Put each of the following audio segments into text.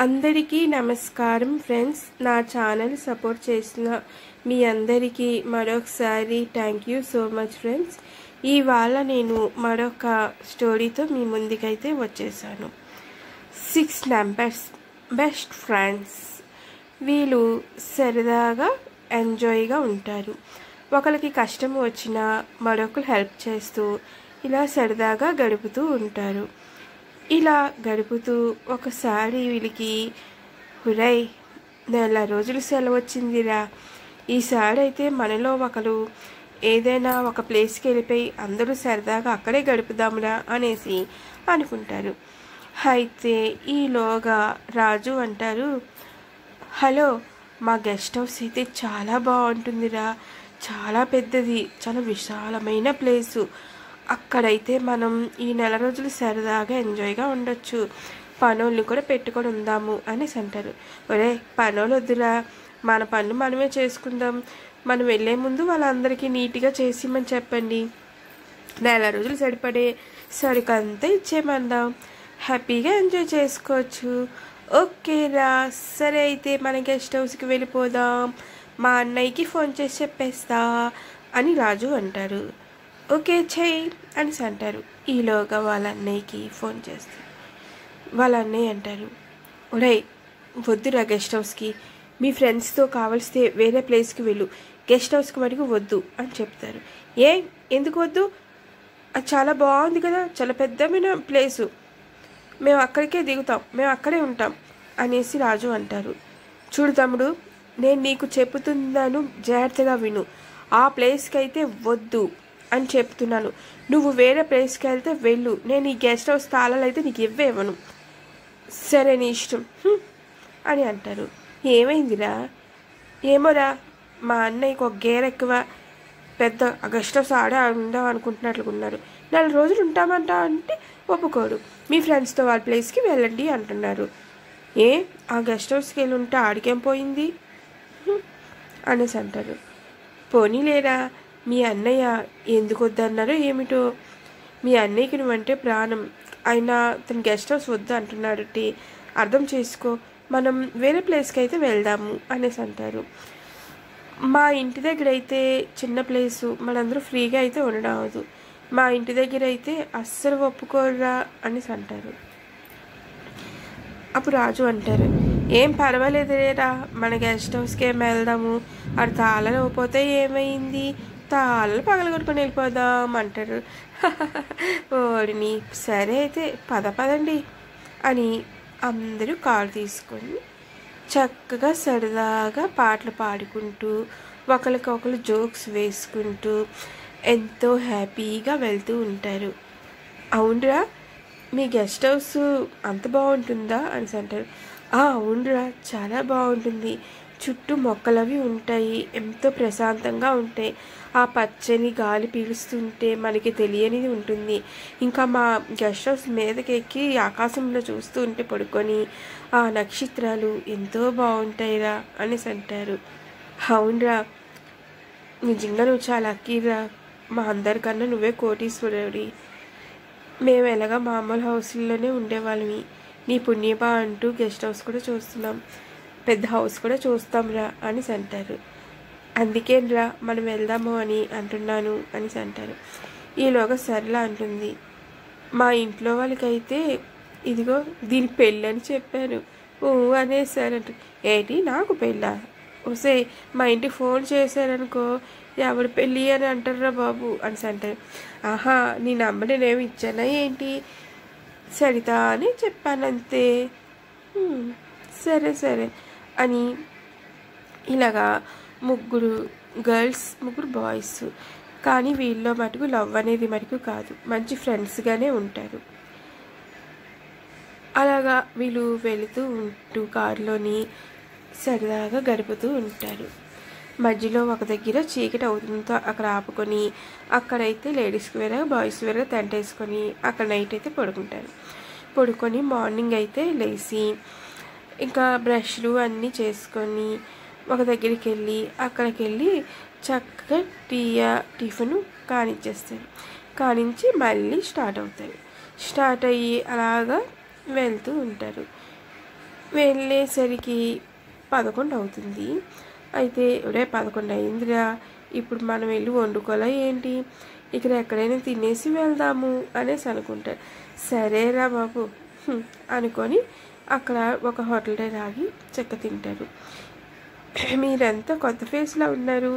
అందరికీ నమస్కారం ఫ్రెండ్స్. నా ఛానల్ సపోర్ట్ చేసిన మీ అందరికీ మరొకసారి thank you so much friends. ఇవాళ నేను మరొక స్టోరీతో మీ ముందుకైతే వచ్చేసాను. 6 నంబర్స్ బెస్ట్ ఫ్రెండ్స్. వీళ్ళు సరదాగా ఎంజాయ్గా ఉంటారు. ఒకరికి కష్టం వచ్చినా మరొకరు హెల్ప్ చేస్తూ ఇలా సరదాగా గడుపుతూ ఉంటారు. ఇలా గడుపుతూ ఒకసారి వీళ్ళకి హురై నెల రోజులు సెలవు వచ్చిందిరా, ఈసారి అయితే మనలో ఒకరు ఏదైనా ఒక ప్లేస్కి వెళ్ళిపోయి అందరూ సరదాగా అక్కడే గడుపుదాంరా అనేసి అనుకుంటారు. అయితే ఈలోగా రాజు అంటారు, హలో, మా గెస్ట్ హౌస్ అయితే చాలా బాగుంటుందిరా, చాలా పెద్దది, చాలా విశాలమైన ప్లేసు, అక్కడైతే మనం ఈ నెల రోజులు సరదాగా ఎంజాయ్గా ఉండొచ్చు, పనుల్ని కూడా పెట్టుకొని ఉందాము అనేసి అంటారు. ఒరే, పనులు వద్దురా, మన పనులు మనమే చేసుకుందాం, మనం వెళ్ళే ముందు వాళ్ళందరికీ నీట్గా చేసిమని చెప్పండి, నెల రోజులు సరిపడే సరికంతా ఇచ్చేమందాం, హ్యాపీగా ఎంజాయ్ చేసుకోవచ్చు. ఓకేరా, సరే అయితే మన గెస్ట్ హౌస్కి వెళ్ళిపోదాం, మా అన్నయ్యకి ఫోన్ చేసి చెప్పేస్తా అని రాజు అంటారు. ఓకే చెయ్యి అనేసి అంటారు. ఈలోగా వాళ్ళ అన్నయ్యకి ఫోన్ చేస్తారు. వాళ్ళ అన్నయ్య అంటారు, ఒరేయ్ వద్దురా గెస్ట్ హౌస్కి, మీ ఫ్రెండ్స్తో కావలిస్తే వేరే ప్లేస్కి వెళ్ళు, గెస్ట్ హౌస్కి మటుకు వద్దు అని చెప్తారు. ఎందుకు వద్దు? అది చాలా బాగుంది కదా, చాలా పెద్దమైన ప్లేసు, మేము అక్కడికే దిగుతాం, మేము అక్కడే ఉంటాం అనేసి రాజు అంటారు. చూడు తమ్ముడు, నేను నీకు చెప్తున్నాను, జాగ్రత్తగా విను, ఆ ప్లేస్కి అయితే వద్దు అని చెప్తున్నాను, నువ్వు వేరే ప్లేస్కి వెళ్తే వెళ్ళు, నేను ఈ గెస్ట్ హౌస్ తాళాలు అయితే నీకు ఇవ్వను, సరే నీ ఇష్టం అని అంటారు. ఏమైందిరా? ఏమోరా, మా అన్నయ్యకి ఒక గేర్ ఎక్కువ, పెద్ద గెస్ట్ హౌస్ ఆడే ఉందాం అనుకుంటున్నట్లున్నారు, 4 రోజులు ఉంటామంట అంటే ఒప్పుకోడు, మీ ఫ్రెండ్స్తో వాళ్ళ ప్లేస్కి వెళ్ళండి అంటున్నారు. ఆ గెస్ట్ హౌస్కి వెళ్ళి ఉంటే ఆడికేం పోయింది అనేసి అంటారు. పోనీలేరా, మీ అన్నయ్య ఎందుకు వద్దన్నారో ఏమిటో, మీ అన్నయ్యకి నువ్వంటే ప్రాణం, ఆయన తన గెస్ట్ హౌస్ వద్దు అంటున్నాడు, అర్థం చేసుకో, మనం వేరే ప్లేస్కి అయితే వెళ్దాము అనేసి అంటారు. మా ఇంటి దగ్గర అయితే చిన్న ప్లేసు, మనందరూ ఫ్రీగా అయితే ఉండడం అవదు, మా ఇంటి దగ్గర అయితే అస్సలు ఒప్పుకోరా అనేసి అంటారు. అప్పుడు రాజు అంటారు, ఏం పర్వాలేదురా, మన గెస్ట్ హౌస్కి ఏం వెళ్దాము, అది తాళాలు ఇవ్వకపోతే ఏమైంది, తాళాలు పగలగొట్టుకొని వెళ్ళిపోదాం అంటారు. ఓడిని, సరే అయితే పదండి అని అందరూ కారు తీసుకొని చక్కగా సరదాగా పాటలు పాడుకుంటూ ఒకరికొకరు జోక్స్ వేసుకుంటూ ఎంతో హ్యాపీగా వెళ్తూ ఉంటారు. అవునరా, మీ గెస్ట్ హౌస్ అంత బాగుంటుందా అనేసి అంటారు. అవునరా, చాలా బాగుంటుంది, చుట్టూ మొక్కలవి ఉంటాయి, ఎంతో ప్రశాంతంగా ఉంటాయి, ఆ పచ్చని గాలి పీలుస్తుంటే మనకి తెలియనిది ఉంటుంది, ఇంకా మా గెస్ట్ హౌస్ మీదకి ఎక్కి ఆకాశంలో చూస్తూ ఉంటే పడుకొని ఆ నక్షత్రాలు ఎంతో బాగుంటాయిరా అనేసి అంటారు. అవునరా, నిజంగా నువ్వు చాలా లక్కీరా, మా అందరికన్నా నువ్వే కోటీశ్వరుడి, మేము ఎలాగా మామూలు హౌస్లోనే ఉండేవాళ్ళమి, నీ పుణ్యమా అంటూ గెస్ట్ హౌస్ కూడా చూస్తున్నాం, పెద్ద హౌస్ కూడా చూస్తాంరా అనేసి అంటారు. అందుకేరా మనం వెళ్దాము అని అంటున్నాను అనేసి అంటారు. ఈలోగా సరళ అంటుంది, మా ఇంట్లో వాళ్ళకైతే ఇదిగో దీని పెళ్ళి అని చెప్పాను, అనేసారంట. ఏంటి, నాకు పెళ్ళా? వస్తే మా ఇంటికి ఫోన్ చేశారనుకో, ఎవడు పెళ్ళి అని అంటారా బాబు అనేసి అంటారు. నీ నంబర్ నేనేమి ఇచ్చానా ఏంటి, సరిత అని చెప్పాను అంతే, సరే సరే అని ఇలాగా 3 గర్ల్స్ 3 బాయ్స్, కానీ వీళ్ళలో మటుకు లవ్ అనేది మటుకు కాదు, మంచి ఫ్రెండ్స్గానే ఉంటారు. అలాగా వీళ్ళు వెళుతూ ఉంటూ కారులోని సరదాగా గడుపుతూ ఉంటారు. మధ్యలో ఒక దగ్గర చీకటి అవుతుందో అక్కడ ఆపుకొని, అక్కడైతే లేడీస్కి వేరే బాయ్స్ వేరే టెంట్ వేసుకొని అక్కడ నైట్ అయితే పడుకొని మార్నింగ్ అయితే లేచి ఇంకా బ్రష్లు అన్నీ చేసుకొని ఒక దగ్గరికి వెళ్ళి అక్కడికి వెళ్ళి చక్కగా టిఫిన్ కానిచ్చేస్తారు, కానించి మళ్ళీ స్టార్ట్ అవుతారు. స్టార్ట్ అయ్యి అలాగా వెళ్తూ ఉంటారు. వెళ్ళేసరికి 11 అవుతుంది. అయితే ఒరే 11 అయిందిరా, ఇప్పుడు మనం వెళ్ళి వండుకోలే ఏంటి, ఇక్కడ ఎక్కడైనా తినేసి వెళ్దాము అనేసి అనుకుంటారు. సరేరా బాబు అనుకొని అక్కడ ఒక హోటల్ దగ్గర ఆగి చెక్క తింటారు. మీరంతా కొత్త ఫేస్లో ఉన్నారు,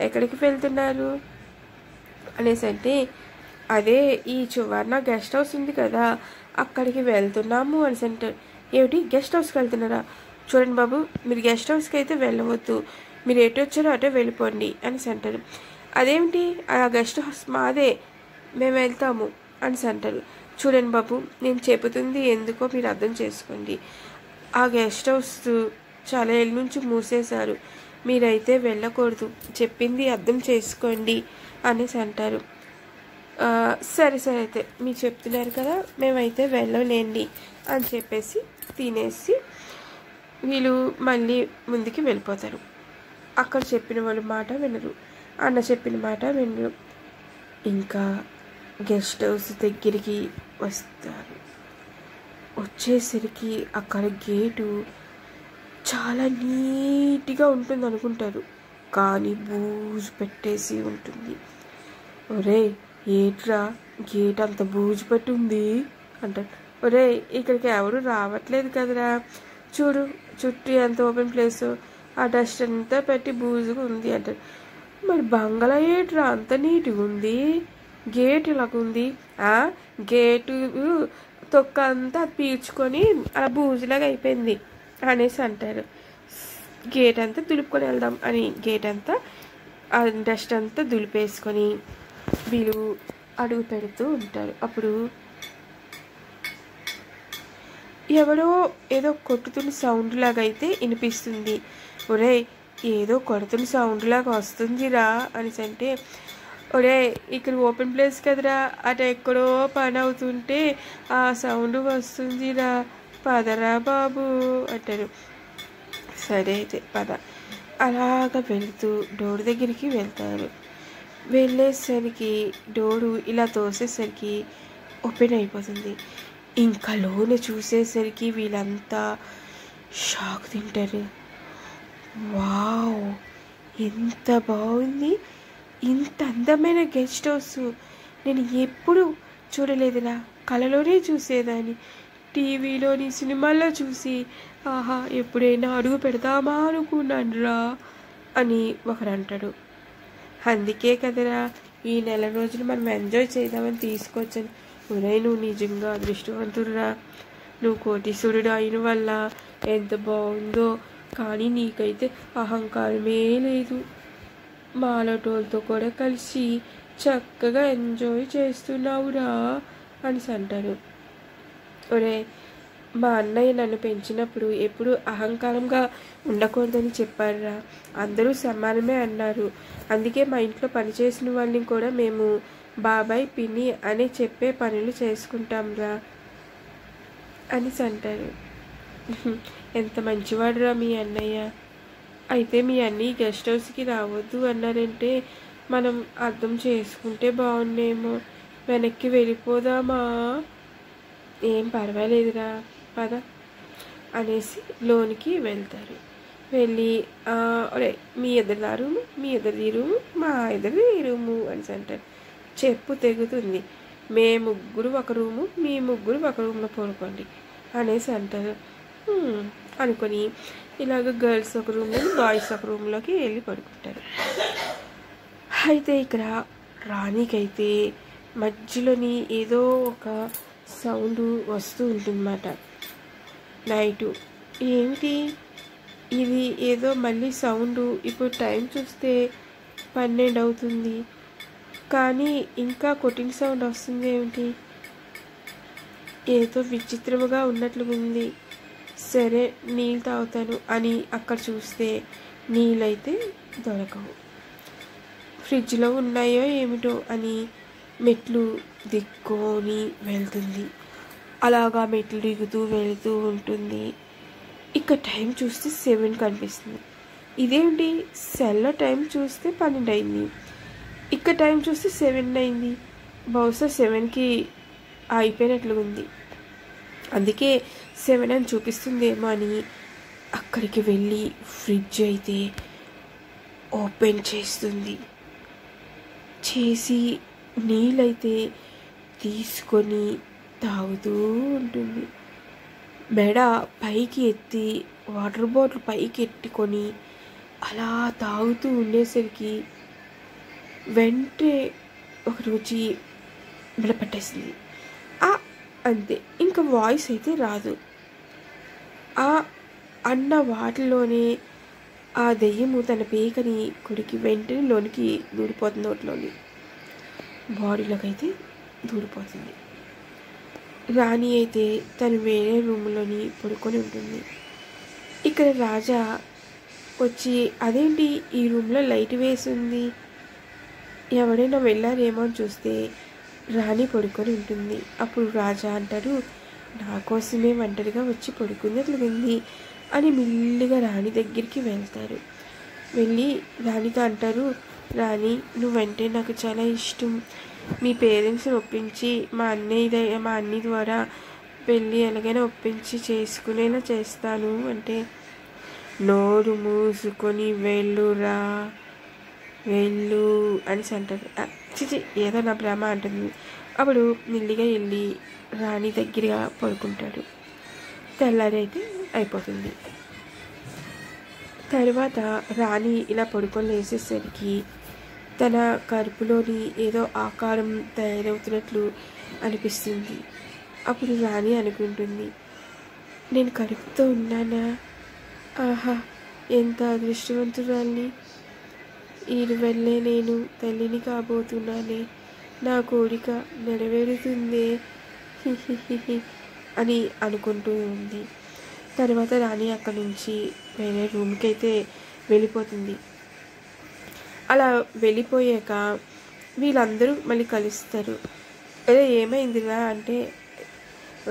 ఎక్కడికి వెళ్తున్నారు అనేసి అంటే, అదే ఈ సువర్ణ గెస్ట్ హౌస్ ఉంది కదా అక్కడికి వెళ్తున్నాము అనేసి అంటారు. ఏమిటి గెస్ట్ హౌస్కి వెళ్తున్నారా? చూడండి బాబు, మీరు గెస్ట్ హౌస్కి అయితే వెళ్ళవద్దు, మీరు ఎటు వచ్చారో అటే వెళ్ళిపోండి అనేసి అంటారు. అదేమిటి ఆ గెస్ట్ హౌస్ మాదే, మేము వెళ్తాము అనేసి అంటారు. చూడండి బాబు, నేను చెబుతుంది ఎందుకో మీరు అర్థం చేసుకోండి. ఆ గెస్ట్ హౌస్ చాలా ఏళ్ళ నుంచి మూసేశారు, మీరైతే వెళ్ళకూడదు, చెప్పింది అర్థం చేసుకోండి అనేసి అంటారు. సరే సరే అయితే మీరు చెప్తున్నారు కదా, మేమైతే వెళ్ళలేండి అని చెప్పేసి తినేసి వీళ్ళు మళ్ళీ ముందుకి వెళ్ళిపోతారు. అక్కడ చెప్పిన వాళ్ళ మాట వినరు, అన్న చెప్పిన మాట వినరు. ఇంకా గెస్ట్ హౌస్ దగ్గరికి వస్తారు. వచ్చేసరికి అక్కడ గేటు చాలా నీట్గా ఉంటుంది అనుకుంటారు, కానీ బూజు పెట్టేసి ఉంటుంది. ఒరే ఏట్రా గేట్ అంత బూజు పెట్టి ఉంది అంటారు. ఒరే ఇక్కడికి ఎవరు రావట్లేదు కదరా, చూడు చుట్టూ ఎంత ఓపెన్ ప్లేస్, ఆ డస్ట్ అంతా పెట్టి బూజుగా ఉంది అంటారు. మరి బంగ్లా ఏట్రా అంత నీట్గా ఉంది, గేట్ ఇలాగుంది, గేటు తొక్క అంతా పీల్చుకొని అలా బూజులాగా అయిపోయింది అనేసి అంటారు. గేట్ అంతా దులుపుకొని వెళ్దాం అని గేట్ అంతా ఆ డస్ట్ అంతా దులిపేసుకొని వీళ్ళు అడుగు పెడుతూ ఉంటారు. అప్పుడు ఎవరో ఏదో కొట్టుతున్న సౌండ్ లాగా అయితే వినిపిస్తుంది. ఒరే ఏదో కొడుతున్న సౌండ్ లాగా వస్తుందిరా అనేసి అంటే, ఒరే ఇక్కడ ఓపెన్ ప్లేస్ కదరా, అటు ఎక్కడో పని అవుతుంటే ఆ సౌండ్ వస్తుందిరా, పదరా బాబు అంటారు. సరే అయితే పద. అలాగ వెళ్తూ డోర్ దగ్గరికి వెళ్తారు. వెళ్ళేసరికి డోరు ఇలా తోసేసరికి ఓపెన్ అయిపోతుంది. ఇంకా లోన చూసేసరికి వీళ్ళంతా షాక్ తింటారు. వావ్ ఎంత బాగుంది, ఇంత అందమైన గెస్ట్ హౌస్ నేను ఎప్పుడు చూడలేదురా, కళలోనే చూసేదాన్ని, టీవీలోని సినిమాల్లో చూసి ఆహా ఎప్పుడైనా అడుగు పెడతామా అనుకున్నాను రా అని ఒకరు అంటాడు. అందుకే కదరా ఈ నెల రోజులు మనం ఎంజాయ్ చేద్దామని తీసుకొచ్చాను. ఒరే నువ్వు నిజంగా అదృష్టవంతుడురా, నువ్వు కోటీశ్వరుడు అయిన వల్ల ఎంత బాగుందో, కానీ నీకైతే అహంకారమే లేదు, మాలటోళ్ళతో కూడా కలిసి చక్కగా ఎంజాయ్ చేస్తున్నావురా అనేసి అంటారు. ఒరే మా అన్నయ్య నన్ను పెంచినప్పుడు ఎప్పుడు అహంకారంగా ఉండకూడదని చెప్పారురా, అందరూ సమానమే అన్నారు, అందుకే మా ఇంట్లో పనిచేసిన వాళ్ళని కూడా మేము బాబాయ్ పిన్ని అని చెప్పే పనులు చేసుకుంటాంరా అనేసి అంటారు. ఎంత మంచివాడురా మీ అన్నయ్య, అయితే మీ అన్నీ గెస్ట్ హౌస్కి రావద్దు అన్నారంటే మనం అర్థం చేసుకుంటే బాగుండేమో, వెనక్కి వెళ్ళిపోదామా, ఏం పర్వాలేదురా పద అనేసి లోనికి వెళ్తారు. వెళ్ళి ఒరే మీ ఎదురు రూము, మీ ఎదురు ఈ రూము, మా ఎదురు ఈ రూము అనేసి అంటారు. చెప్పు తెగుతుంది, మే ముగ్గురు ఒక రూము, మీ ముగ్గురు ఒక రూమ్లో పడుకోండి అనేసి అంటారు. అనుకొని ఇలాగ గర్ల్స్ ఒక రూమ్లో బాయ్స్ ఒక రూమ్లోకి వెళ్ళి పడుకుంటారు. అయితే ఇక్కడ రాణికైతే మధ్యలోని ఏదో ఒక సౌండ్ వస్తూ ఉంటుందన్నమాట నైటు. ఏమిటి ఇది, ఏదో మళ్ళీ సౌండ్, ఇప్పుడు టైం చూస్తే 12 అవుతుంది కానీ ఇంకా కొట్టిన సౌండ్ వస్తుంది ఏమిటి, ఏదో విచిత్రముగా ఉన్నట్లుగా ఉంది, సరే నీళ్ళు తాగుతాను అని అక్కడ చూస్తే నీళ్ళైతే దొరకవు, ఫ్రిడ్జ్లో ఉన్నాయో ఏమిటో అని మెట్లు దిక్కొని వెళ్తుంది. అలాగా మెట్లు దిగుతూ వెళుతూ ఉంటుంది. ఇక టైం చూస్తే 7 కనిపిస్తుంది. ఇదేంటి సెల్లో టైం చూస్తే 12 అయింది, ఇక్కడ టైం చూస్తే 7 అయింది, బహుశా 7కి అయిపోయినట్లుగా ఉంది, అందుకే 7 అని చూపిస్తుందేమో అని అక్కడికి వెళ్ళి ఫ్రిడ్జ్ అయితే ఓపెన్ చేసి నీళ్ళైతే తీసుకొని తాగుతూ ఉంటుంది. మెడ పైకి ఎత్తి వాటర్ బాటిల్ పైకి ఎట్టుకొని అలా తాగుతూ ఉండేసరికి వెంటనే ఒకరోజు మెడ పట్టేసింది. అంతే, ఇంకా వాయిస్ అయితే రాదు. అన్న వాటిలోనే ఆ దెయ్యము తన పీకని కొడికి వెంటనే లోనికి దూరిపోతుంది, నోట్లోని బాడీలోకి అయితే దూరిపోతుంది. రాణి అయితే తను వేరే రూమ్లోని పడుకొని ఉంటుంది. ఇక్కడ రాజా వచ్చి అదేంటి ఈ రూమ్లో లైట్ వేసి ఉంది, ఎవరైనా వెళ్ళారేమో అని చూస్తే రాణి పడుకొని ఉంటుంది. అప్పుడు రాజా అంటారు, నా కోసమే ఒంటరిగా వచ్చి పడుకున్నట్లుంది అని మెల్లిగా రాణి దగ్గరికి వెళ్తారు. వెళ్ళి రాణితో అంటారు, రాణి నువ్వంటే నాకు చాలా ఇష్టం, మీ పేరెంట్స్ని ఒప్పించి మా అన్నయ్య ద్వారా పెళ్ళి ఎలాగైనా ఒప్పించి చేసుకునేలా చేస్తాను అంటే, నోరు మూసుకొని వెళ్ళురా వెళ్ళు అనేసి అంటారు. చిచి ఏదో నా భ్రమ అంటుంది. అప్పుడు మెల్లిగా వెళ్ళి రాణి దగ్గరగా పడుకుంటాడు. తెల్లారి అయితే అయిపోతుంది. తర్వాత రాణి ఇలా పడుకొని లేసేసరికి తన కడుపులోని ఏదో ఆకారం తయారవుతున్నట్లు అనిపిస్తుంది. అప్పుడు రాణి అనుకుంటుంది, నేను కడుపుతో ఉన్నానా, ఆహా ఎంత అదృష్టవంతురాల్ని, ఈ వల్లే నేను తల్లిని కాబోతున్నానే, నా కోరిక నెరవేరుతుందే అని అనుకుంటూ ఉంది. తర్వాత రాణి అక్కడి నుంచి వేరే రూమ్కి అయితే వెళ్ళిపోతుంది. అలా వెళ్ళిపోయాక వీళ్ళందరూ మళ్ళీ కలుస్తారు. అదే ఏమైందిరా అంటే,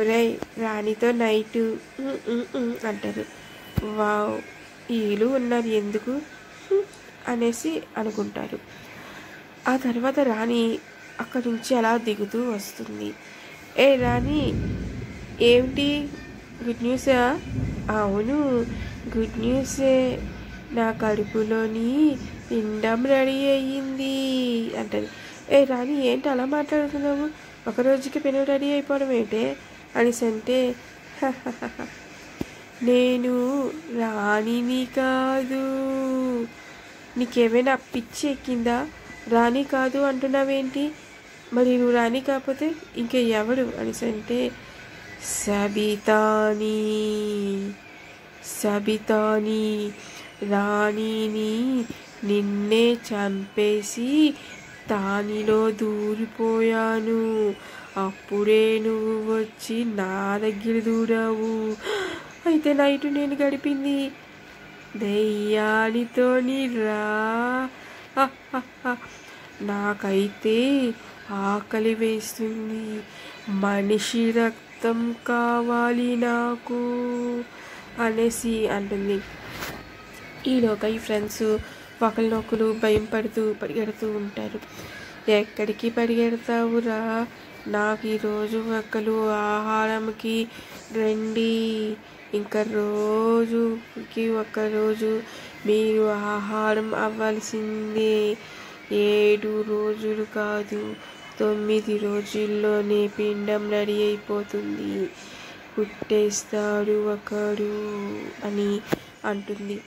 ఒరే రాణితో నైటు అంటారు. వావ్ వీళ్ళు ఉన్నారు ఎందుకు అనేసి అనుకుంటారు. ఆ తర్వాత రాణి అక్కడి నుంచి అలా దిగుతూ వస్తుంది. ఏ రాణి ఏమిటి గుడ్ న్యూసా? అవును గుడ్ న్యూసే, నా కడుపులోని పిండం రెడీ అయ్యింది అంటది. ఏ రాణి ఏంటి అలా మాట్లాడుతున్నావు, ఒకరోజుకి పెను రెడీ అయిపోవడం ఏంటే అనేసి అంటే, నేను రాణిని కాదు, నీకేమైనా పిచ్చి ఎక్కిందా, రాణి కాదు అంటున్నావేంటి, మరి నువ్వు రాణి కాకపోతే ఇంకా ఎవడు అనేసి అంటే, సబితాని రాణిని నిన్నే చంపేసి తానిలో దూరిపోయాను, అప్పుడే నువ్వు వచ్చి నా దగ్గర దూరావు. అయితే నైట్ నేను గడిపింది దెయ్యానితోని రా, నాకైతే ఆకలి వేస్తుంది, మనిషి రక్తం కావాలి నాకు అనేసి అంటుంది. ఈలోగా ఈ ఫ్రెండ్స్ ఒకరినొకరు భయం పడుతూ పరిగెడుతూ ఉంటారు. ఎక్కడికి పరిగెడతావురా, నాకు ఈరోజు ఒకరు ఆహారంకి రండి, ఇంకా రోజుకి ఒకరోజు మీరు ఆహారం అవ్వాల్సిందే, 7 రోజులు కాదు 9 రోజుల్లోనే పిండం రెడీ అయిపోతుంది, పుట్టేస్తాడు ఒకడు అని అంటుంది.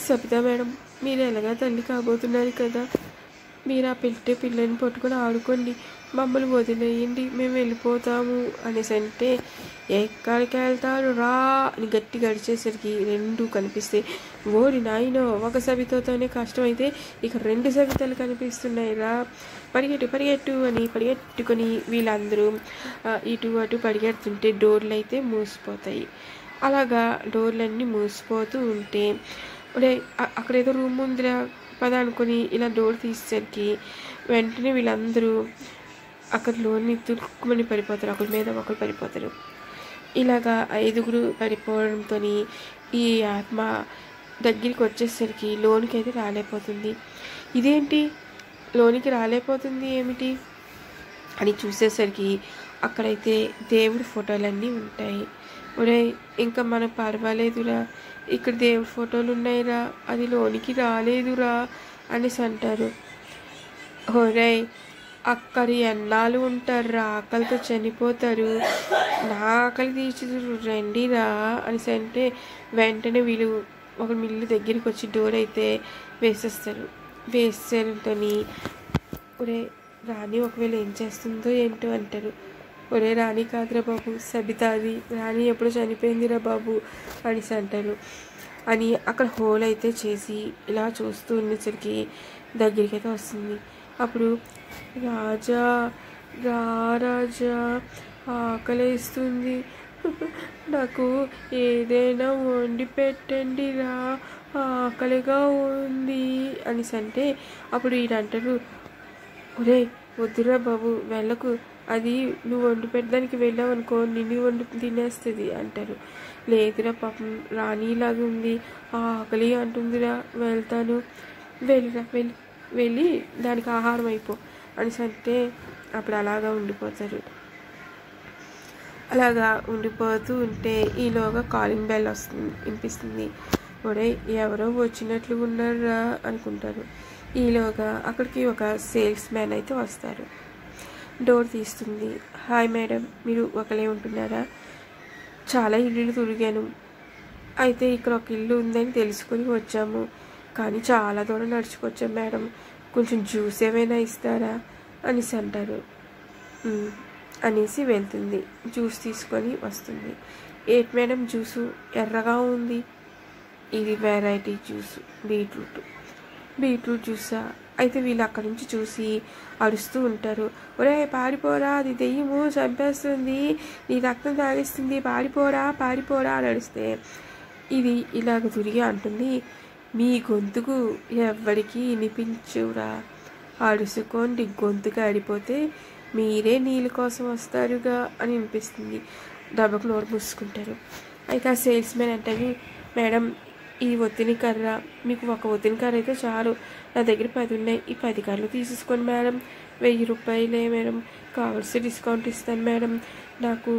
సబితా మేడం మీరు ఎలాగా తల్లి కాబోతున్నారు కదా, మీరు ఆ పిల్లని పట్టుకొని ఆడుకోండి, మమ్మల్ని వదిలేయండి, మేము వెళ్ళిపోతాము అనేసి అంటే, ఎక్కడికి వెళ్తారు రా అని గట్టి గడిచేసరికి 2 కనిపిస్తాయి. ఓరి నాయనో, ఒక సబితతోనే కష్టమైతే ఇక 2 సబితలు కనిపిస్తున్నాయి రా, పరిగెట్టు అని పరిగెట్టుకొని వీళ్ళందరూ ఇటు అటు పరిగెడుతుంటే డోర్లు అయితే మూసిపోతాయి. అలాగా డోర్లన్నీ మూసిపోతూ ఉంటే, అక్కడ ఏదో రూమ్ ఉందిరా పద అనుకొని ఇలా డోర్ తీసేసరికి వెంటనే వీళ్ళందరూ అక్కడలోని తురుక్కుమని పడిపోతారు, ఒకరి మీద ఒకరు పడిపోతారు. ఇలాగా 5 పడిపోవడంతో ఈ ఆత్మ దగ్గరికి వచ్చేసరికి లోనికి అయితే రాలేకపోతుంది. ఇదేంటి లోనికి రాలేకపోతుంది ఏమిటి అని చూసేసరికి అక్కడైతే దేవుడి ఫోటోలన్నీ ఉంటాయి. ఒరేయ్ ఇంకా మనకు పర్వాలేదురా, ఇక్కడ దేవుడి ఫోటోలు ఉన్నాయిరా, అది లోనికి రాలేదురా అనేసి అంటారు. ఒరేయ్ అక్కడ ఎన్నాళ్ళు ఉంటారురా, ఆకలితో చనిపోతారు, నా ఆకలి తీర్చుదురు రండిరా అనేసి అంటే వెంటనే వీళ్ళు ఒక మిల్లు దగ్గరికి వచ్చి డోర్ అయితే వేసేస్తారు. వేసేతో ఒరే రాణి ఒకవేళ ఏం చేస్తుందో ఏంటో అంటారు. ఒరే రాణి కాదురా బాబు, సబితాది, రాణి ఎప్పుడు చనిపోయిందిరా బాబు అనేసి అంటారు. అని అక్కడ హోల్ అయితే చేసి ఇలా చూస్తూ ఉండేసరికి దగ్గరికి అయితే వస్తుంది. అప్పుడు రాజా రా రాజా, ఆకలేస్తుంది, నాకు ఏదైనా వండి పెట్టండి రా, ఆకలిగా ఉంది అనేసి అంటే అప్పుడు ఈయనంటారు, ఒరే వద్దురా బాబు వెళ్ళకు, అది నువ్వు వండి పెట్టడానికి వెళ్ళావు అనుకో నిన్ను వండి తినేస్తుంది అంటారు. లేదురా పాపం రాణిలాగా ఉంది, ఆకలి అంటుందిరా, వెళ్తాను, వెళ్ళిరా వెళ్ళి దానికి ఆహారం అయిపో అనేసి అంటే అప్పుడు అలాగా ఉండిపోతారు. అలాగా ఉండిపోతూ ఉంటే ఈలోగా కాలింగ్ బెల్ వస్తుంది, వినిపిస్తుంది. ఒరే ఎవరో వచ్చినట్లుగా ఉన్నారా అనుకుంటారు. ఈలోగా అక్కడికి ఒక సేల్స్ మ్యాన్ అయితే వస్తారు. డోర్ తీస్తుంది. హాయ్ మేడం, మీరు ఒకలే ఉంటున్నారా? చాలా ఇల్లు తిరిగాను, అయితే ఇక్కడ ఒక ఇల్లు ఉందని తెలుసుకొని వచ్చాము, కానీ చాలా దూరం నడుచుకొచ్చాం మేడం, కొంచెం జ్యూస్ ఏమైనా ఇస్తారా అనేసి అంటారు. అనేసి వెళ్తుంది, జ్యూస్ తీసుకొని వస్తుంది. ఏంటి మేడం జ్యూసు ఎర్రగా ఉంది? ఇది వెరైటీ జ్యూసు, బీట్రూట్ జ్యూసా? అయితే వీళ్ళు అక్కడి నుంచి చూసి అరుస్తూ ఉంటారు. ఒరే పారిపోరా, అది దెయ్యము చంపేస్తుంది, నీ రక్తం తాగిస్తుంది, పారిపోరా అని అడిస్తే ఇది ఇలాగ తిరిగి అంటుంది, మీ గొంతుకు ఎవ్వడికి వినిపించురా, అడుసుకోండి, గొంతుకు ఆడిపోతే మీరే నీళ్ళ కోసం వస్తారుగా అని వినిపిస్తుంది. డబ్బకు నోరు మూసుకుంటారు. అయితే ఆ సేల్స్ మ్యాన్ అంటారు, మేడం ఈ ఒత్తిడి కర్ర, మీకు ఒక ఒత్తిడి కర్ర అయితే చాలు, నా దగ్గర 10 ఉన్నాయి, ఈ 10 కర్రలు తీసేసుకోండి మేడం, 1000 రూపాయలే మేడం, కావాల్సి డిస్కౌంట్ ఇస్తాను మేడం, నాకు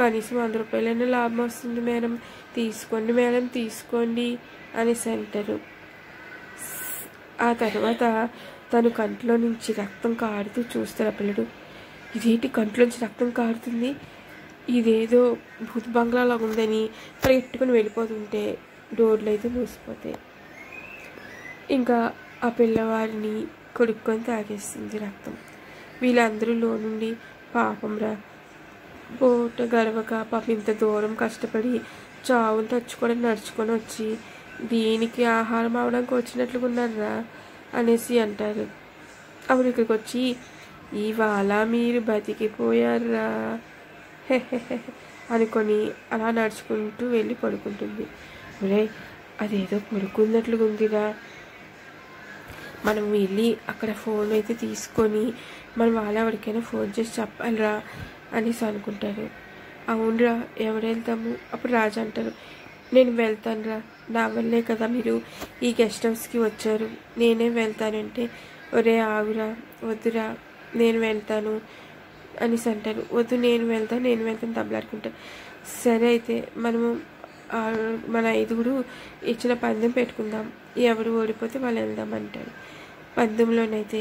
కనీసం 100 రూపాయలైనా లాభం వస్తుంది మేడం, తీసుకోండి మేడం తీసుకోండి అనేసి అంటారు. ఆ తర్వాత తను కంట్లో నుంచి రక్తం కారుతూ చూస్తారు. ఆ పిల్లడు ఇదేంటి కంట్లోంచి రక్తం కారుతుంది, ఇదేదో భూత బంగ్లాలాగా ఉందని పరిగెట్టుకుని వెళ్ళిపోతుంటే డోర్లు అయితే మూసిపోతాయి. ఇంకా ఆ పిల్లవాడిని కొడుక్కొని తాగేస్తుంది రక్తం. వీళ్ళందరూ నుండి పాపంరా, పోట గడవక పాపం ఇంత దూరం కష్టపడి చావును తెచ్చుకొని నడుచుకొని వచ్చి దీనికి ఆహారం అవడానికి వచ్చినట్లుగా ఉన్నారా అనేసి అంటారు. అప్పుడు ఇక్కడికి వచ్చి ఇవాళ మీరు బతికిపోయారా అనుకొని అలా నడుచుకుంటూ వెళ్ళి పడుకుంటుంది. ఒరే అదేదో పడుకున్నట్లుగా ఉందిరా, మనం వెళ్ళి అక్కడ ఫోన్ అయితే తీసుకొని మనం ఎవరికైనా ఫోన్ చేసి చెప్పాలిరా అనేసి అనుకుంటారు. అవునరా ఎవరు వెళ్తాము? అప్పుడు రాజు అంటారు, నేను వెళ్తానురా, నా వల్లే కదా మీరు ఈ గెస్ట్ హౌస్కి వచ్చారు, నేనే వెళ్తానంటే ఒరే ఆగురా, వద్దురా నేను వెళ్తాను అనేసి అంటారు. వద్దు నేను వెళ్తాను దెబ్బలాడుకుంటారు. సరే అయితే మనము మన 5 ఇచ్చిన పందెం పెట్టుకుందాం, ఎవరు ఓడిపోతే వాళ్ళు వెళ్దాం అంటారు. పందెంలోనైతే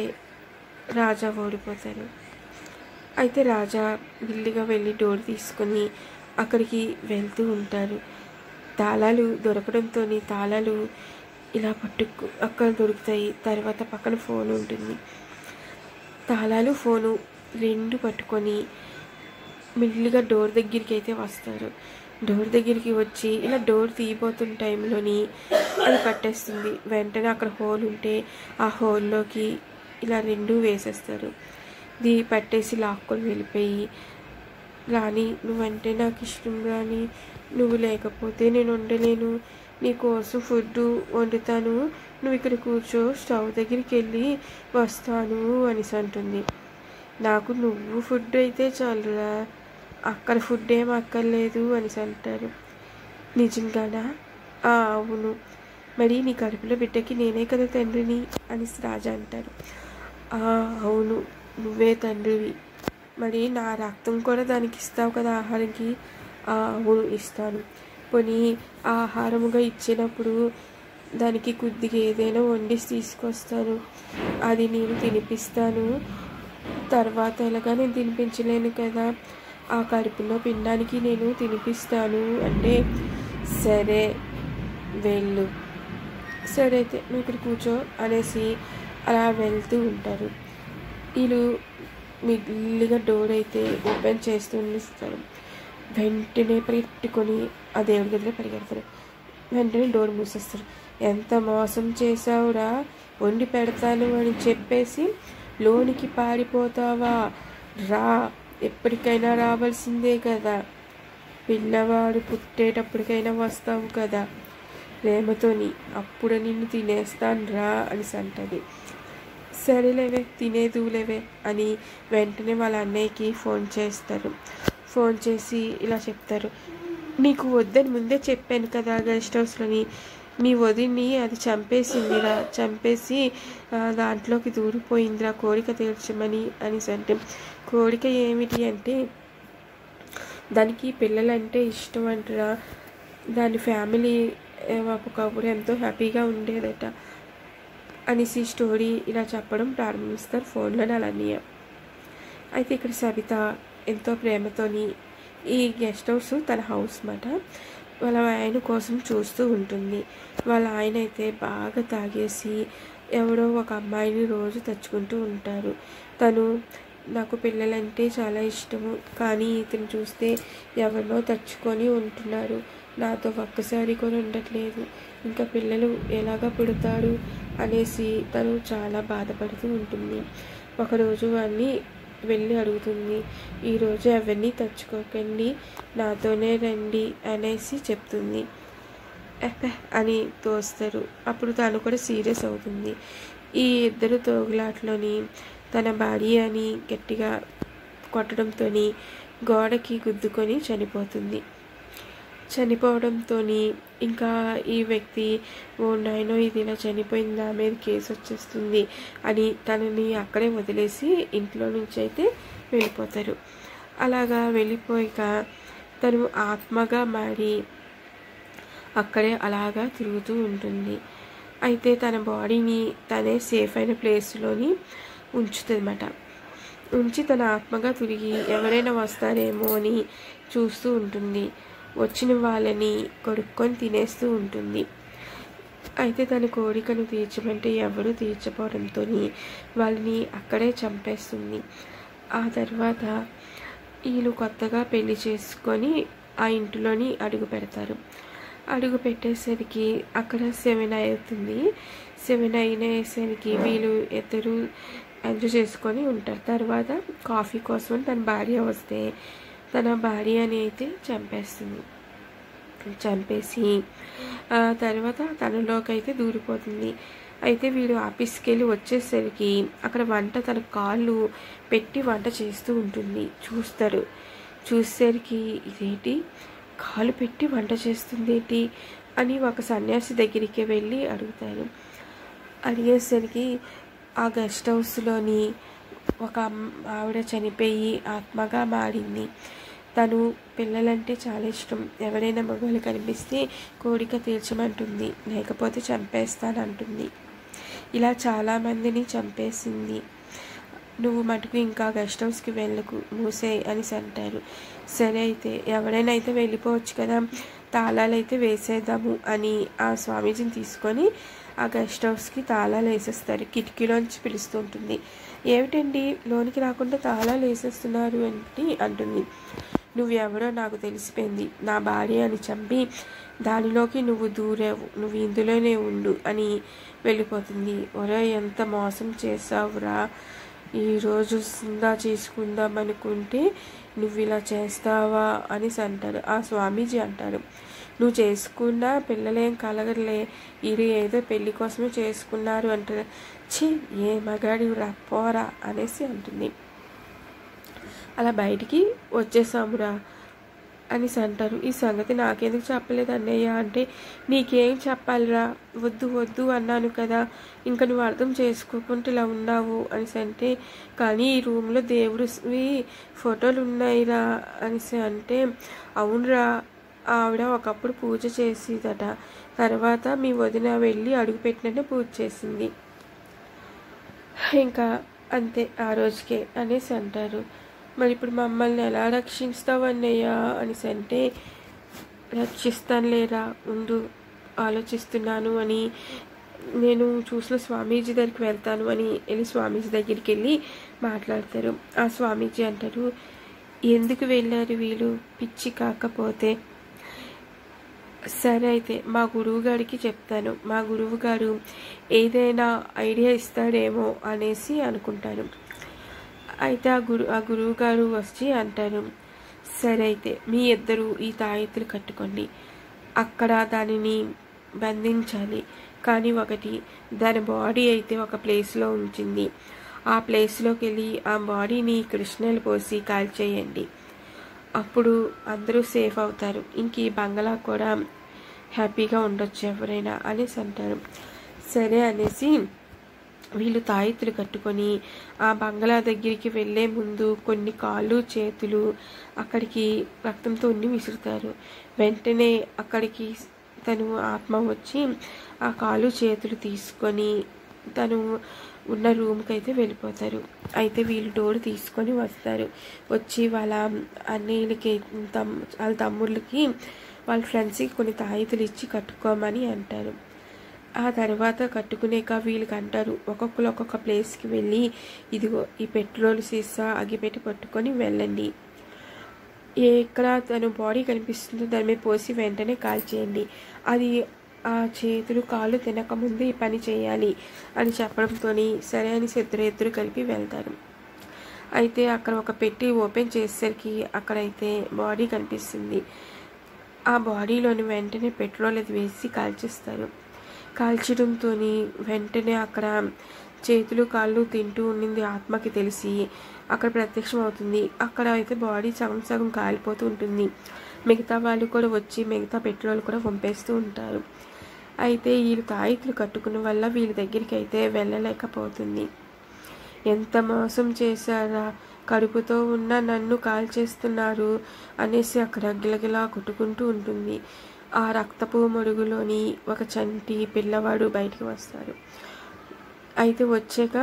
రాజా ఓడిపోతారు. అయితే రాజా గిల్లిగా వెళ్ళి డోర్ తీసుకొని అక్కడికి వెళ్తూ ఉంటారు. తాళాలు దొరకడంతో తాళాలు ఇలా అక్కడ దొరుకుతాయి. తర్వాత పక్కన ఫోన్ ఉంటుంది. తాళాలు ఫోను 2 పట్టుకొని మెల్లిగా డోర్ దగ్గరికి అయితే వస్తారు. డోర్ దగ్గరికి వచ్చి ఇలా డోర్ తీయబోతున్న టైంలోని అది పట్టేస్తుంది. వెంటనే అక్కడ హోల్ ఉంటే ఆ హోల్లోకి ఇలా 2 వేసేస్తారు. పట్టేసి లాక్కొని వెళ్ళిపోయి, రాణి నువ్వంటే నాకు ఇష్టం రాణి, నువ్వు లేకపోతే నేను ఉండలేను, నీకోసం ఫుడ్ వండుతాను, నువ్వు ఇక్కడ కూర్చో, స్టవ్ దగ్గరికి వెళ్ళి వస్తాను అనేసి అంటుంది. నాకు నువ్వు ఫుడ్ అయితే చాలురా, అక్కడ ఫుడ్ ఏం అక్కర్లేదు అనేసి అంటారు. నిజంగానా? అవును, మరి నీ కడుపులో బిడ్డకి నేనే కదా తండ్రిని అనేసి రాజా అంటారు. అవును నువ్వే తండ్రివి, మరి నా రక్తం కూడా దానికి ఇస్తావు కదా ఆహారంకి అవును ఇస్తాను. పోనీ ఆహారముగా ఇచ్చినప్పుడు దానికి కొద్దిగా ఏదైనా వండిసి తీసుకొస్తాను, అది నేను తినిపిస్తాను. తర్వాత ఎలాగా నేను తినిపించలేను కదా, ఆ కడుపులో పిండానికి నేను తినిపిస్తాను అంటే, సరే వెళ్ళు, సరే అయితే నువ్వు ఇక్కడ కూర్చో అనేసి అలా వెళ్తూ ఉంటారు. వీళ్ళు మెల్లిగా డోర్ అయితే ఓపెన్ చేస్తూ ఇస్తారు. వెంటనే పెట్టుకొని ఆ దేవుడి గదిలో పరిగెడతారు. వెంటనే డోర్ మూసేస్తారు. ఎంత మోసం చేసావురా, వండి పెడతాను అని చెప్పేసి లోనికి పారిపోతావా, రా, ఎప్పటికైనా రావాల్సిందే కదా, పిల్లవాడు పుట్టేటప్పటికైనా వస్తావు కదా ప్రేమతోని, అప్పుడు నిన్ను తినేస్తాను రా అనేసి అంటది. సరేలేవే తినేదులేవే అని వెంటనే వాళ్ళ అన్నయ్యకి ఫోన్ చేస్తారు. ఫోన్ చేసి ఇలా చెప్తారు, నీకు వద్దని ముందే చెప్పాను కదా గెస్ట్ హౌస్లోని, మీ వదిన్ని అది చంపేసిందిరా, చంపేసి దాంట్లోకి దూరిపోయిందిరా కోరిక తీర్చమని అనేసి అంటే, కోరిక ఏమిటి అంటే దానికి పిల్లలంటే ఇష్టం అంటారా, దాని ఫ్యామిలీ ఒకప్పుడు ఎంతో హ్యాపీగా ఉండేదట అనేసి స్టోరీ ఇలా చెప్పడం ప్రారంభిస్తారు ఫోన్లోనే అలా అన్నయ్య. అయితే ఇక్కడ సబిత ఎంతో ప్రేమతోని ఈ గెస్ట్ హౌస్ తన హౌస్ మాట వాళ్ళ ఆయన కోసం చూస్తూ ఉంటుంది. వాళ్ళ ఆయన అయితే బాగా తాగేసి ఎవరో ఒక అమ్మాయిని రోజు తెచ్చుకుంటూ ఉంటారు. తను నాకు పిల్లలంటే చాలా ఇష్టము, కానీ ఇతను చూస్తే ఎవరినో తెచ్చుకొని ఉంటున్నారు, నాతో ఒక్కసారి కూడా ఉండట్లేదు, ఇంకా పిల్లలు ఎలాగా పుడతాడు అనేసి తను చాలా బాధపడుతూ ఉంటుంది. ఒకరోజు వాడిని వెళ్ళి అడుగుతుంది, ఈరోజు ఎవరిని తెచ్చుకోకండి, నాతోనే రండి అనేసి చెప్తుంది. అని తోస్తారు. అప్పుడు తను కూడా సీరియస్ అవుతుంది. ఈ ఇద్దరు తోగులాట్లోని తన భార్య అని గట్టిగా కొట్టడంతో గోడకి గుద్దుకొని చనిపోతుంది. చనిపోవడంతో ఇంకా ఈ వ్యక్తి, ఓ నాయనో ఇది ఇలా చనిపోయింది, నా మీద కేసు వచ్చేస్తుంది అని తనని అక్కడే వదిలేసి ఇంట్లో నుంచి అయితే వెళ్ళిపోతారు. అలాగా వెళ్ళిపోయాక తను ఆత్మగా మారి అక్కడే అలాగా తిరుగుతూ ఉంటుంది. అయితే తన బాడీని తనే సేఫ్ అయిన ప్లేస్లోని ఉంచుతుందన్నమాట. ఉంచి తన ఆత్మగా తిరిగి ఎవరైనా వస్తారేమో అని చూస్తూ ఉంటుంది. వచ్చిన వాళ్ళని కొడుక్కొని తినేస్తూ ఉంటుంది. అయితే తన కోరికను తీర్చమంటే ఎవరు తీర్చపోవడంతో వాళ్ళని అక్కడే చంపేస్తుంది. ఆ తర్వాత వీళ్ళు కొత్తగా పెళ్లి చేసుకొని ఆ ఇంటిలోని అడుగు పెడతారు. అడుగు పెట్టేసరికి అక్కడ 7 అవుతుంది. 7 అయినేసరికి వీళ్ళు ఇద్దరు ఎంజాయ్ చేసుకొని ఉంటారు. తర్వాత కాఫీ కోసం తన భార్య వస్తే తన భార్యని అయితే చంపేస్తుంది. చంపేసి తర్వాత తనలోకి అయితే దూరిపోతుంది. అయితే వీడు ఆఫీస్కి వెళ్ళి వచ్చేసరికి అక్కడ వంట తన కాళ్ళు పెట్టి వంట చేస్తూ ఉంటుంది. చూస్తారు. చూసేసరికి ఇదేంటి, కాలు పెట్టి వంట చేస్తుంది ఏంటి అని ఒక సన్యాసి దగ్గరికి వెళ్ళి అడుగుతారు. అడిగేసరికి ఆ గెస్ట్ హౌస్లోని ఒక ఆవిడ చనిపోయి ఆత్మగా మారింది. తను పిల్లలంటే చాలా ఇష్టం, ఎవరైనా మగవాళ్ళు కనిపిస్తే కోరిక తీర్చమంటుంది, లేకపోతే చంపేస్తానంటుంది. ఇలా చాలామందిని చంపేసింది. నువ్వు మటుకు ఇంకా గెస్ట్ హౌస్కి వెళ్ళకు, మూసే అనేసి అంటారు. సరే అయితే ఎవరైనా అయితే వెళ్ళిపోవచ్చు కదా, తాళాలు అయితే వేసేద్దాము అని ఆ స్వామీజీని తీసుకొని ఆ గెస్ట్ హౌస్కి తాళాలు వేసేస్తారు. కిటికీలోంచి పిలుస్తూ ఉంటుంది. ఏమిటండి లోనికి రాకుండా తాళాలు వేసేస్తున్నారు అని అంటుంది. నువ్వెవరో నాకు తెలిసిపోయింది, నా భార్య అని చంపి దానిలోకి నువ్వు దూరావు, నువ్వు ఇందులోనే ఉండు అని వెళ్ళిపోతుంది. ఒరే ఎంత మోసం చేసావురా, ఈరోజు సిందా చేసుకుందాం అనుకుంటే నువ్వు ఇలా చేస్తావా అనేసి అంటారు. ఆ స్వామీజీ అంటారు, నువ్వు చేసుకున్నా పిల్లలేం కలగలే, ఇది ఏదో పెళ్లి కోసమే చేసుకున్నారు అంటారు. ఛీ ఏ మగాడి పోరా అనేసి అంటుంది. అలా బయటికి వచ్చేసామురా అనేసి అంటారు. ఈ సంగతి నాకెందుకు చెప్పలేదు అన్నయ్య అంటే, నీకేం చెప్పాలిరా, వద్దు వద్దు అన్నాను కదా, ఇంకా నువ్వు అర్థం చేసుకోకుండా ఇలా ఉన్నావు అనేసి అంటే, కానీ ఈ రూమ్లో దేవుడివి ఫోటోలు ఉన్నాయిరా అనేసి అంటే, అవునరా, ఆవిడ ఒకప్పుడు పూజ చేసేదట, తర్వాత మీ వదిన వెళ్ళి అడుగుపెట్టినట్టే పూజ చేసింది, ఇంకా అంతే ఆ రోజుకే అనేసి అంటారు. మరి ఇప్పుడు మమ్మల్ని ఎలా రక్షిస్తావు అన్నయ్య అనేసి అంటే, రక్షిస్తాను లేరా, ఉండు ఆలోచిస్తున్నాను అని, నేను చూసిన స్వామీజీ దగ్గరికి వెళ్తాను అని వెళ్ళి స్వామీజీ దగ్గరికి వెళ్ళి మాట్లాడతారు. ఆ స్వామీజీ అంటారు, ఎందుకు వెళ్ళారు వీళ్ళు, పిచ్చి కాకపోతే. సరే అయితే మా గురువు గారికి చెప్తాను, మా గురువు గారు ఏదైనా ఐడియా ఇస్తాడేమో అనేసి అనుకుంటాను. అయితే ఆ గురువు గారు వచ్చి అంటారు, సరే అయితే మీ ఇద్దరు ఈ తాయెత్తులు కట్టుకోండి, అక్కడ దానిని బంధించాలి, కానీ ఒకటి, దాని బాడీ అయితే ఒక ప్లేస్లో ఉంచింది, ఆ ప్లేస్లోకి వెళ్ళి ఆ బాడీని కృష్ణలు పోసి కాల్చేయండి, అప్పుడు అందరూ సేఫ్ అవుతారు, ఇంక ఈ బంగ్లా కూడా హ్యాపీగా ఉండొచ్చు ఎవరైనా అనేసి అంటారు. సరే అనేసి వీళ్ళు తాయెత్తులు కట్టుకొని ఆ బంగ్లా దగ్గరికి వెళ్ళే ముందు కొన్ని కాళ్ళు చేతులు అక్కడికి రక్తంతో ఉన్ని విసురుతారు. వెంటనే అక్కడికి తను ఆత్మ వచ్చి ఆ కాళ్ళు చేతులు తీసుకొని తను ఉన్న రూమ్కి అయితే వెళ్ళిపోతారు. అయితే వీళ్ళు డోర్ తీసుకొని వస్తారు, వచ్చి వాళ్ళ అన్నయ్యలకి వాళ్ళ తమ్ముళ్ళకి వాళ్ళ ఫ్రెండ్స్కి కొన్ని తాయెత్తులు ఇచ్చి కట్టుకోమని అంటారు. ఆ తర్వాత కట్టుకునేక వీళ్ళకి అంటారు, ఒక్కొక్కరు ఒక్కొక్క ప్లేస్కి వెళ్ళి ఇదిగో ఈ పెట్రోల్ సీసా అగిపెట్టి పట్టుకొని వెళ్ళండి, ఎక్కడ తను బాడీ కనిపిస్తుందో దాని మీద పోసి వెంటనే కాల్చేయండి, అది ఆ చేతులు కాళ్ళు తినకముందు ఈ పని చేయాలి అని చెప్పడంతో సరే అని ఇద్దరు కలిపి వెళ్తారు. అయితే అక్కడ ఒక పెట్టి ఓపెన్ చేసేసరికి అక్కడైతే బాడీ కనిపిస్తుంది. ఆ బాడీలోని వెంటనే పెట్రోల్ అది వేసి కాల్చేస్తారు. కాల్చడంతో వెంటనే అక్కడ చేతులు కాళ్ళు తింటూ ఉండింది ఆత్మకి తెలిసి అక్కడ ప్రత్యక్షం అవుతుంది. అక్కడ అయితే బాడీ సగం సగం కాలిపోతూ ఉంటుంది. మిగతా వాళ్ళు కూడా వచ్చి మిగతా పెట్రోల్ కూడా పంపేస్తూ ఉంటారు. అయితే వీళ్ళు తాయెత్తులు కట్టుకున్న వల్ల వీళ్ళ దగ్గరికి అయితే వెళ్ళలేకపోతుంది. ఎంత మోసం చేశారా, కడుపుతో ఉన్న నన్ను కాల్చేస్తున్నారు అనేసి అక్కడ గిలగిలా కొట్టుకుంటూ ఉంటుంది. ఆ రక్తపు మడుగులోని ఒక చంటి పిల్లవాడు బయటికి వస్తాడు. అయితే వచ్చాక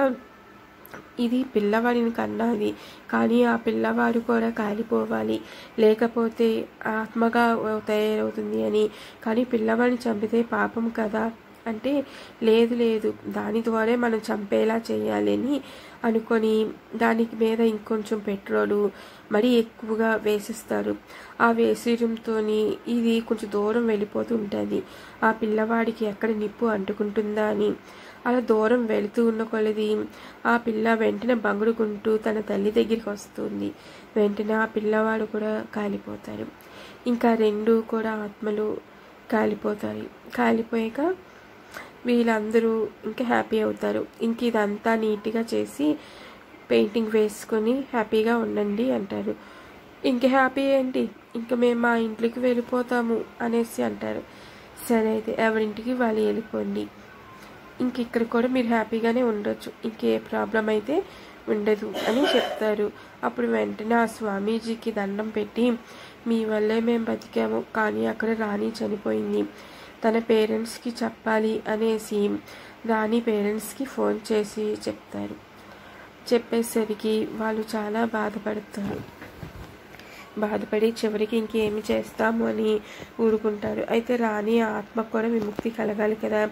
ఇది పిల్లవాడిని కన్నది, కానీ ఆ పిల్లవాడు కూడా కాలిపోవాలి, లేకపోతే ఆత్మగా తయారవుతుంది అని, కానీ పిల్లవాడిని చంపితే పాపం కదా అంటే, లేదు లేదు దాని ద్వారా మనం చంపేలా చేయాలి అని అనుకొని దానికి మీద ఇంకొంచెం పెట్రోలు మరీ ఎక్కువగా వేసిస్తారు. ఆ వేసేయడంతో ఇది కొంచెం దూరం వెళ్ళిపోతూ ఉంటుంది. ఆ పిల్లవాడికి ఎక్కడ నిప్పు అంటుకుంటుందా అని అలా దూరం వెళుతూ ఉన్న కొలది ఆ పిల్ల వెంటనే బంగుడుకుంటూ తన తల్లి దగ్గరికి వస్తుంది. వెంటనే ఆ పిల్లవాడు కూడా కాలిపోతారు. ఇంకా రెండు కూడా ఆత్మలు కాలిపోతాయి. కాలిపోయాక వీళ్ళందరూ ఇంకా హ్యాపీ అవుతారు. ఇంక ఇదంతా నీట్గా చేసి పెయింటింగ్ వేసుకొని హ్యాపీగా ఉండండి అంటారు. ఇంక హ్యాపీ ఏంటి, ఇంకా మేము మా ఇంట్లోకి వెళ్ళిపోతాము అనేసి అంటారు. సరే అయితే ఎవరింటికి వాళ్ళు వెళ్ళిపోండి, ఇంక ఇక్కడ కూడా మీరు హ్యాపీగానే ఉండొచ్చు, ఇంకే ప్రాబ్లం అయితే ఉండదు అని చెప్తారు. అప్పుడు వెంటనే ఆ స్వామీజీకి దండం పెట్టి, మీ వల్లే మేము బతికాము, కానీ అక్కడ రాణి చనిపోయింది, తన పేరెంట్స్కి చెప్పాలి అనేసి రాణి పేరెంట్స్కి ఫోన్ చేసి చెప్తారు. చెప్పేసరికి వాళ్ళు చాలా బాధపడతారు. బాధపడి చివరికి ఇంకేమి చేస్తాము అని ఊరుకుంటారు. అయితే రాణి ఆత్మ కూడా విముక్తి కలగాలి కదా,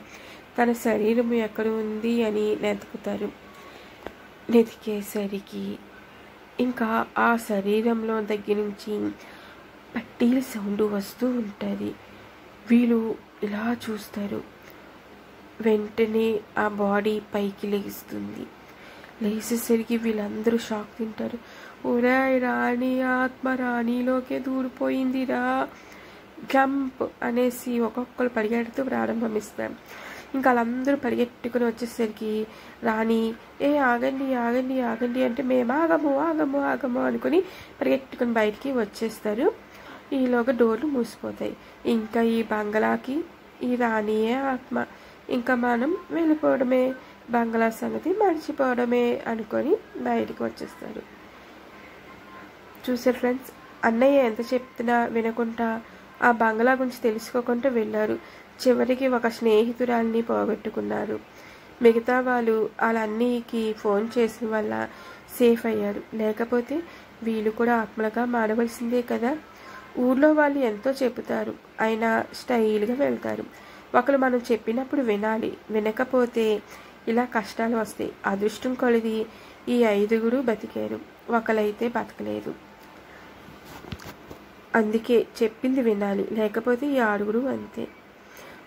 తన శరీరం ఎక్కడ ఉంది అని వెతుకుతారు. వెతికేసరికి ఇంకా ఆ శరీరంలో దగ్గర నుంచి పట్టీల సౌండ్ వస్తూ ఉంటుంది. వీళ్ళు ఇలా చూస్తారు. వెంటనే ఆ బాడీ పైకి లేస్తుంది. లేచేసరికి వీళ్ళందరూ షాక్ తింటారు. ఒరే రాణి ఆత్మ రాణిలోకే దూరిపోయిందిరా, జంప్ అనేసి ఒక్కొక్కరు పరిగెడుతూ ప్రారంభిస్తారు. ఇంకా వాళ్ళందరూ పరిగెట్టుకుని వచ్చేసరికి రాణి ఆగండి ఆగండి ఆగండి అంటే, మేము ఆగము ఆగము ఆగము అనుకుని పరిగెట్టుకుని బయటికి వచ్చేస్తారు. ఈలోగా డోర్లు మూసిపోతాయి. ఇంకా ఈ బంగ్లాకి ఈ రాణియే ఆత్మ. ఇంకా మనం వెళ్ళిపోవడమే, బంగ్లా సంగతి మర్చిపోవడమే అనుకొని బయటికి వచ్చేస్తారు. చూసారు ఫ్రెండ్స్, అన్నయ్య ఎంత చెప్తున్నా వినకుండా ఆ బంగ్లా గురించి తెలుసుకోకుండా వెళ్ళారు. చివరికి ఒక స్నేహితురాల్ని పోగొట్టుకున్నారు. మిగతా వాళ్ళు వాళ్ళ అన్నయ్యకి ఫోన్ చేసిన వల్ల సేఫ్ అయ్యారు. లేకపోతే వీళ్ళు కూడా ఆత్మలుగా మారవలసిందే కదా. ఊర్లో వాళ్ళు ఎంతో చెబుతారు, అయినా స్టైల్గా వెళ్తారు. ఒకరు మనం చెప్పినప్పుడు వినాలి, వినకపోతే ఇలా కష్టాలు వస్తాయి. అదృష్టం కొలిది ఈ 5 బతికారు, ఒకరైతే బతకలేదు. అందుకే చెప్పింది వినాలి, లేకపోతే ఈ 6 అంతే.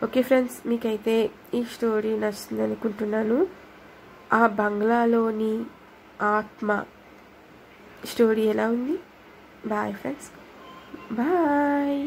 ఓకే ఫ్రెండ్స్, మీకైతే ఈ స్టోరీ నచ్చుతుంది అనుకుంటున్నాను. ఆ బంగ్లాలోని ఆత్మ స్టోరీ ఎలా ఉంది? Bye friends, bye.